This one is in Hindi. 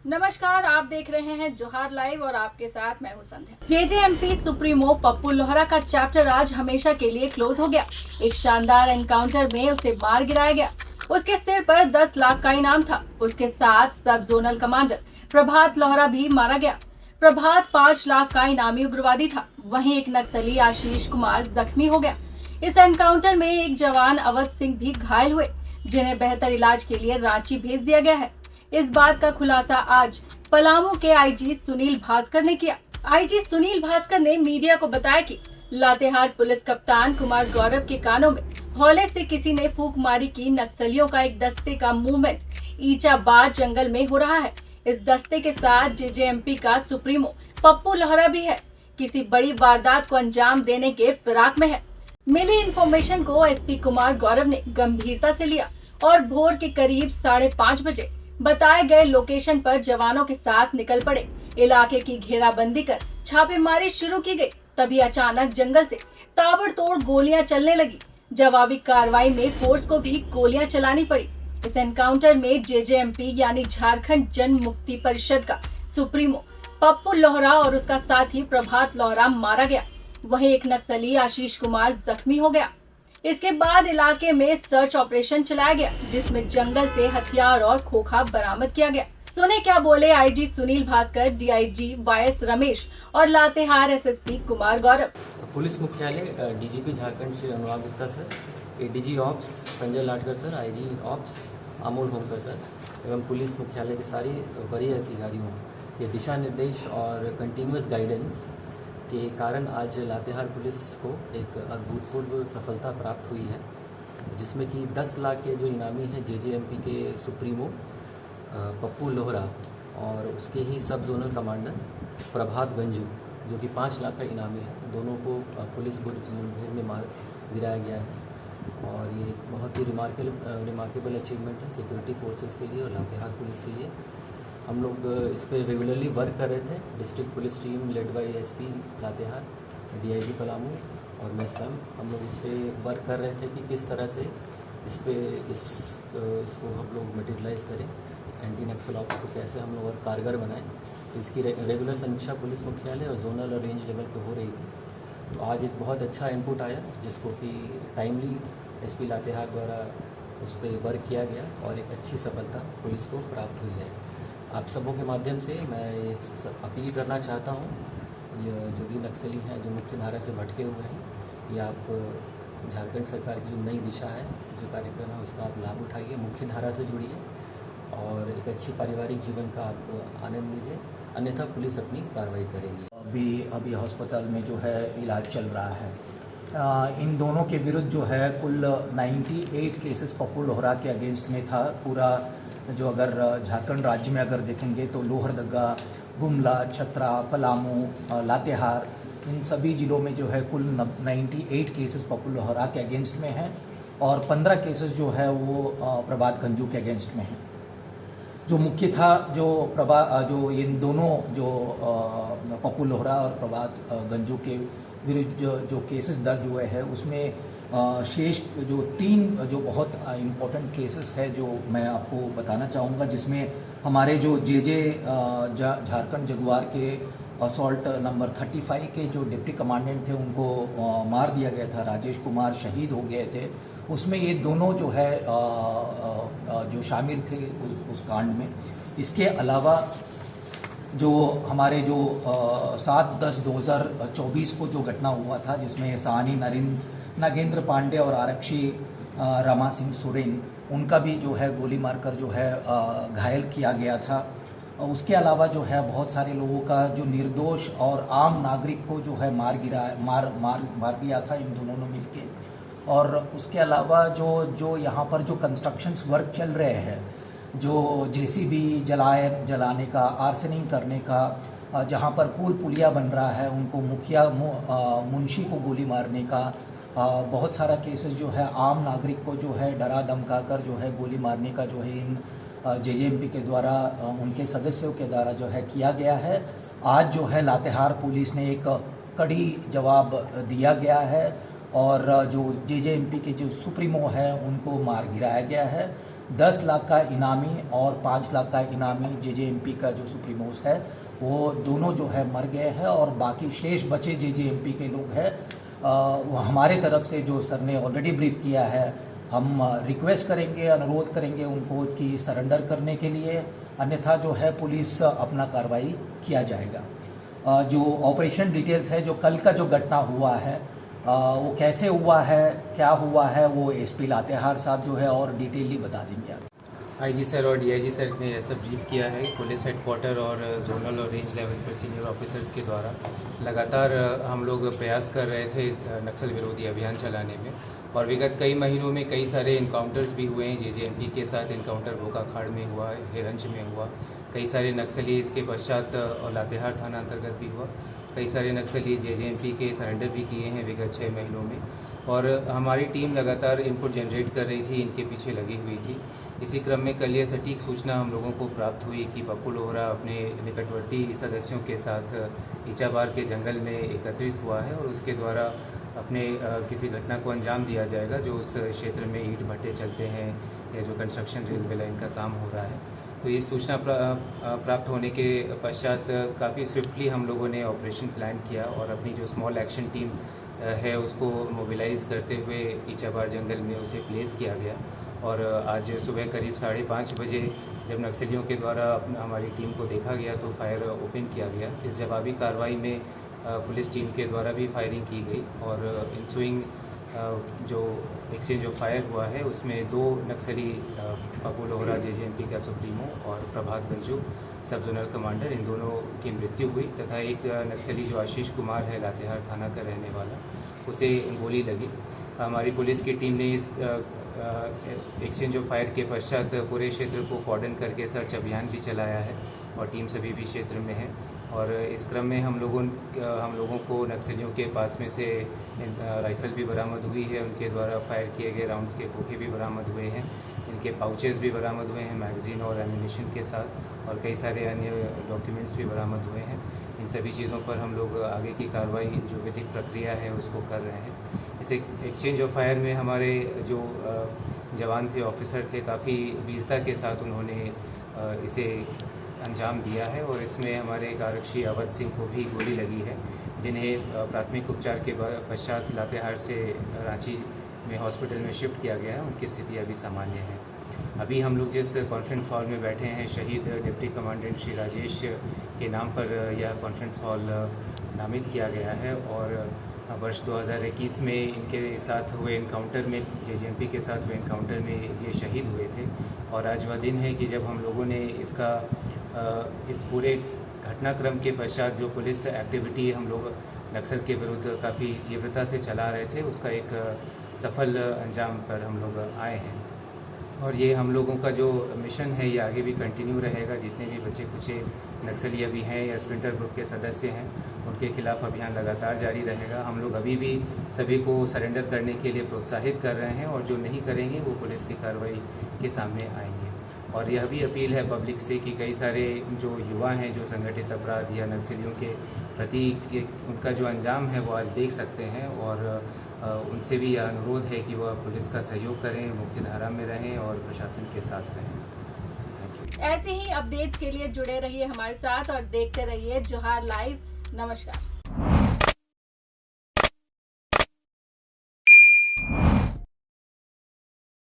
नमस्कार, आप देख रहे हैं जोहार लाइव और आपके साथ मैं हूं संध्या। जेजेएमपी सुप्रीमो पप्पू लोहरा का चैप्टर आज हमेशा के लिए क्लोज हो गया। एक शानदार एनकाउंटर में उसे मार गिराया गया। उसके सिर पर 10 लाख का इनाम था। उसके साथ सब जोनल कमांडर प्रभात लोहरा भी मारा गया। प्रभात 5 लाख का इनामी उग्रवादी था। वहीं एक नक्सली आशीष कुमार जख्मी हो गया। इस एनकाउंटर में एक जवान अवध सिंह भी घायल हुए, जिन्हें बेहतर इलाज के लिए रांची भेज दिया गया है। इस बात का खुलासा आज पलामू के आईजी सुनील भास्कर ने किया। आईजी सुनील भास्कर ने मीडिया को बताया कि लातेहार पुलिस कप्तान कुमार गौरव के कानों में हौले से किसी ने फूंक मारी कि नक्सलियों का एक दस्ते का मूवमेंट ईचाबाद जंगल में हो रहा है। इस दस्ते के साथ जेजेएमपी का सुप्रीमो पप्पू लोहरा भी है। किसी बड़ी वारदात को अंजाम देने के फिराक में है। मिली इन्फॉर्मेशन को एसपी कुमार गौरव ने गंभीरता से लिया और भोर के करीब 5:30 बजे बताए गए लोकेशन पर जवानों के साथ निकल पड़े। इलाके की घेराबंदी कर छापेमारी शुरू की गई। तभी अचानक जंगल से ताबड़तोड़ गोलियां चलने लगी। जवाबी कार्रवाई में फोर्स को भी गोलियां चलानी पड़ी। इस एनकाउंटर में जेजेएमपी यानी झारखंड जन मुक्ति परिषद का सुप्रीमो पप्पू लोहरा और उसका साथी प्रभात लोहरा मारा गया। वहीं एक नक्सली आशीष कुमार जख्मी हो गया। इसके बाद इलाके में सर्च ऑपरेशन चलाया गया, जिसमें जंगल से हथियार और खोखा बरामद किया गया। सुने क्या बोले IG Sunil Bhaskar, DIG YS Ramesh और लातेहार एसएसपी कुमार गौरव। पुलिस मुख्यालय DGP Jharkhand Shri Anurag Gupta sir, ADG ops Sanjay Latkar sir, IG ops Amol Homkar sir एवं पुलिस मुख्यालय के सारी वरीय अधिकारियों के दिशा निर्देश और कंटिन्यूअस गाइडेंस के कारण आज लातेहार पुलिस को एक अभूतपूर्व सफलता प्राप्त हुई है, जिसमें कि 10 लाख के जो इनामी हैं जेजेएमपी के सुप्रीमो पप्पू लोहरा और उसके ही सब जोनल कमांडर प्रभात गंजू, जो कि 5 लाख का इनामी है, दोनों को पुलिस मुठभेड़ में मार गिराया गया है। और ये एक बहुत ही रिमार्केबल अचीवमेंट है सिक्योरिटी फोर्सेस के लिए और लातेहार पुलिस के लिए। हम लोग इस पर रेगुलरली वर्क कर रहे थे। District police team led by SP Latehar, DIG Palamu और मैं स्वयं हम लोग इस पर वर्क कर रहे थे कि किस तरह से इसको हम लोग मटेरियलाइज करें, एंटी नक्सल ऑप्स को कैसे हम लोग और कारगर बनाएं। तो इसकी रेगुलर समीक्षा पुलिस मुख्यालय और जोनल और रेंज लेवल पे हो रही थी। तो आज एक बहुत अच्छा इनपुट आया, जिसको कि टाइमली एसपी लातेहार द्वारा उस पर वर्क किया गया और एक अच्छी सफलता पुलिस को प्राप्त हुई है। आप सबों के माध्यम से मैं ये अपील करना चाहता हूँ, ये जो भी नक्सली हैं जो मुख्य धारा से भटके हुए हैं, ये आप झारखंड सरकार की जो नई दिशा है, जो कार्यक्रम है, उसका आप लाभ उठाइए, मुख्य धारा से जुड़िए और एक अच्छी पारिवारिक जीवन का आप आनंद लीजिए, अन्यथा पुलिस अपनी कार्रवाई करेगी। अभी अस्पताल में जो है इलाज चल रहा है। इन दोनों के विरुद्ध जो है कुल 98 केसेस पप्पू लोहरा के अगेंस्ट में था। पूरा जो अगर झारखंड राज्य में अगर देखेंगे तो लोहरदगा, गुमला, छतरा, पलामू, लातेहार, इन सभी ज़िलों में जो है कुल 98 केसेस पप्पू लोहरा के अगेंस्ट में हैं और 15 केसेस जो है वो प्रभात गंजू के अगेंस्ट में हैं। जो मुख्य था जो इन दोनों जो पप्पू लोहरा और प्रभात गंजू के विरुद्ध जो केसेस दर्ज हुए हैं, उसमें शेष जो 3 जो बहुत इम्पोर्टेंट केसेस है जो मैं आपको बताना चाहूँगा, जिसमें हमारे जो झारखंड जगुआर के असॉल्ट नंबर 35 के जो डिप्टी कमांडेंट थे, उनको मार दिया गया था। राजेश कुमार शहीद हो गए थे। उसमें ये दोनों जो है जो शामिल थे उस कांड में। इसके अलावा जो हमारे जो 7/10/2024 को जो घटना हुआ था, जिसमें सानी नागेंद्र पांडे और आरक्षी रमा सिंह सोरेन, उनका भी जो है गोली मारकर जो है घायल किया गया था। उसके अलावा जो है बहुत सारे लोगों का जो निर्दोष और आम नागरिक को जो है मार दिया था इन दोनों ने मिलके। और उसके अलावा जो यहाँ पर जो कंस्ट्रक्शंस वर्क चल रहे हैं, जो जेसीबी जलाने का, आर्सेनिंग करने का, जहाँ पर पुल पुलिया बन रहा है, उनको मुंशी को गोली मारने का, बहुत सारा केसेस जो है आम नागरिक को जो है डरा धमका कर जो है गोली मारने का जो है इन जेजेएमपी के द्वारा उनके सदस्यों के द्वारा जो है किया गया है। आज जो है लातेहार पुलिस ने एक कड़ी जवाब दिया गया है और जो जेजेएमपी के जो सुप्रीमो है उनको मार गिराया गया है। 10 लाख का इनामी और 5 लाख का इनामी जेजेएमपी का जो सुप्रीमोस है वो दोनों जो है मर गए हैं और बाकी शेष बचे जेजेएमपी के लोग हैं। वो हमारे तरफ से जो सर ने ऑलरेडी ब्रीफ किया है, हम रिक्वेस्ट करेंगे, अनुरोध करेंगे उनको कि सरेंडर करने के लिए, अन्यथा जो है पुलिस अपना कार्रवाई किया जाएगा। जो ऑपरेशन डिटेल्स है, जो कल का जो घटना हुआ है वो कैसे हुआ है, क्या हुआ है, वो एसपी लातेहार साहब जो है और डिटेलली बता देंगे आप। आईजी सर और डीआईजी सर ने ऐसा ब्रीफ किया है। पुलिस हेडक्वार्टर और जोनल और रेंज लेवल पर सीनियर ऑफिसर्स के द्वारा लगातार हम लोग प्रयास कर रहे थे नक्सल विरोधी अभियान चलाने में, और विगत कई महीनों में कई सारे इनकाउंटर्स भी हुए हैं। जेजेएमपी के साथ इनकाउंटर बोकाखाड़ में हुआ, हिरंज में हुआ, कई सारे नक्सली इसके पश्चात और लातेहार थाना अंतर्गत भी हुआ। कई सारे नक्सली जेजेएमपी के सरेंडर भी किए हैं विगत 6 महीनों में, और हमारी टीम लगातार इनपुट जनरेट कर रही थी, इनके पीछे लगी हुई थी। इसी क्रम में कल ये सटीक सूचना हम लोगों को प्राप्त हुई कि पप्पू लोहरा अपने निकटवर्ती सदस्यों के साथ ईचाबार के जंगल में एकत्रित हुआ है और उसके द्वारा अपने किसी घटना को अंजाम दिया जाएगा जो उस क्षेत्र में ईंट भट्टे चलते हैं या जो कंस्ट्रक्शन रेलवे लाइन का काम हो रहा है। तो ये सूचना प्राप्त होने के पश्चात काफ़ी स्विफ्टली हम लोगों ने ऑपरेशन प्लान किया और अपनी जो स्मॉल एक्शन टीम है उसको मोबिलाइज करते हुए ईचाबार जंगल में उसे प्लेस किया गया। और आज सुबह करीब 5:30 बजे जब नक्सलियों के द्वारा हमारी टीम को देखा गया तो फायर ओपन किया गया। इस जवाबी कार्रवाई में पुलिस टीम के द्वारा भी फायरिंग की गई और इंसुइंग जो एक्सचेंज ऑफ फायर हुआ है उसमें 2 नक्सली पप्पू लोहरा जेजेएमपी का सुप्रीमो और प्रभात गंजू सब जोनल कमांडर, इन दोनों की मृत्यु हुई तथा एक नक्सली जो आशीष कुमार है लातेहार थाना का रहने वाला, उसे गोली लगी। हमारी पुलिस की टीम ने इस एक्सचेंज ऑफ फायर के पश्चात पूरे क्षेत्र को कॉर्डन करके सर्च अभियान भी चलाया है और टीम सभी भी क्षेत्र में है। और इस क्रम में हम लोगों को नक्सलियों के पास में से राइफ़ल भी बरामद हुई है, उनके द्वारा फायर किए गए राउंड्स के खोखे भी बरामद हुए हैं, इनके पाउचेस भी बरामद हुए हैं मैगज़ीन और एम्यूनिशन के साथ, और कई सारे अन्य डॉक्यूमेंट्स भी बरामद हुए हैं। इन सभी चीज़ों पर हम लोग आगे की कार्रवाई जो विधिक प्रक्रिया है उसको कर रहे हैं। इस एक्सचेंज ऑफ फायर में हमारे जो जवान थे, ऑफिसर थे, काफ़ी वीरता के साथ उन्होंने इसे अंजाम दिया है और इसमें हमारे एक आरक्षी अवध सिंह को भी गोली लगी है, जिन्हें प्राथमिक उपचार के पश्चात लातेहार से रांची में हॉस्पिटल में शिफ्ट किया गया है। उनकी स्थिति अभी सामान्य है। अभी हम लोग जिस कॉन्फ्रेंस हॉल में बैठे हैं, शहीद डिप्टी कमांडेंट श्री राजेश के नाम पर यह कॉन्फ्रेंस हॉल नामित किया गया है और वर्ष 2021 में इनके साथ हुए इनकाउंटर में, जेजेएमपी के साथ हुए इनकाउंटर में ये शहीद हुए थे। और आज वह दिन है कि जब हम लोगों ने इस पूरे घटनाक्रम के पश्चात जो पुलिस एक्टिविटी हम लोग नक्सल के विरुद्ध काफ़ी तीव्रता से चला रहे थे, उसका एक सफल अंजाम पर हम लोग आए हैं। और ये हम लोगों का जो मिशन है ये आगे भी कंटिन्यू रहेगा। जितने भी बचे कुचे नक्सली अभी हैं या स्प्रिंटर ग्रुप के सदस्य हैं, उनके खिलाफ अभियान लगातार जारी रहेगा। हम लोग अभी भी सभी को सरेंडर करने के लिए प्रोत्साहित कर रहे हैं और जो नहीं करेंगे वो पुलिस की कार्रवाई के सामने आएंगे। और यह भी अपील है पब्लिक से कि कई सारे जो युवा हैं जो संगठित अपराध या नक्सलियों के प्रति उनका जो अंजाम है वो आज देख सकते हैं, और उनसे भी यह अनुरोध है कि वह पुलिस का सहयोग करें, मुख्य धारा में रहें और प्रशासन के साथ रहें। ऐसे ही अपडेट्स के लिए जुड़े रहिए हमारे साथ और देखते रहिए जोहार लाइव। नमस्कार।